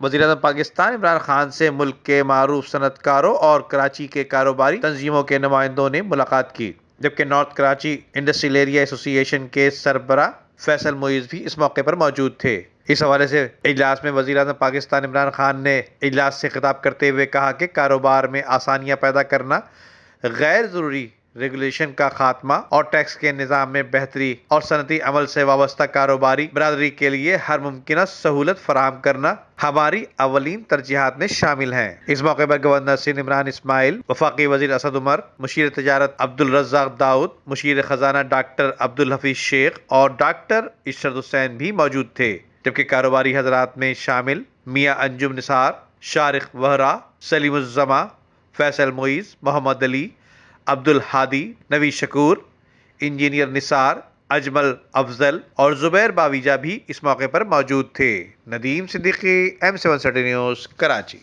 وزیر اعظم پاکستان عمران خان سے ملک کے معروف صنعت کاروں اور کراچی کے کاروباری تنظیموں کے نمائندوں نے ملاقات کی، جبکہ نارتھ کراچی انڈسٹریل ایریا ایسوسی ایشن کے سربراہ فیصل معیز بھی اس موقع پر موجود تھے۔ اس حوالے سے اجلاس میں وزیر اعظم پاکستان عمران خان نے اجلاس سے خطاب کرتے ہوئے کہا کہ کاروبار میں آسانیاں پیدا کرنا، غیر ضروری ریگولیشن کا خاتمہ اور ٹیکس کے نظام میں بہتری اور صنعتی عمل سے وابستہ کاروباری برادری کے لیے ہر ممکنہ سہولت فراہم کرنا ہماری اولین ترجیحات میں شامل ہیں۔ اس موقع پر گورنر سندھ عمران اسماعیل، وفاقی وزیر اسد عمر، مشیر تجارت عبدالرزاق داؤد، مشیر خزانہ ڈاکٹر عبدالحفیظ شیخ اور ڈاکٹر اشرت حسین بھی موجود تھے، جبکہ کاروباری حضرات میں شامل میاں انجم نثار، شارق وہرا، سلیم الزماں، فیصل معیز، محمد علی، عبدالحادی، نوی شکور، انجینئر نثار، اجمل افضل اور زبیر باویجا بھی اس موقع پر موجود تھے۔ Nadeem Siddiqui, M7 news, Karachi.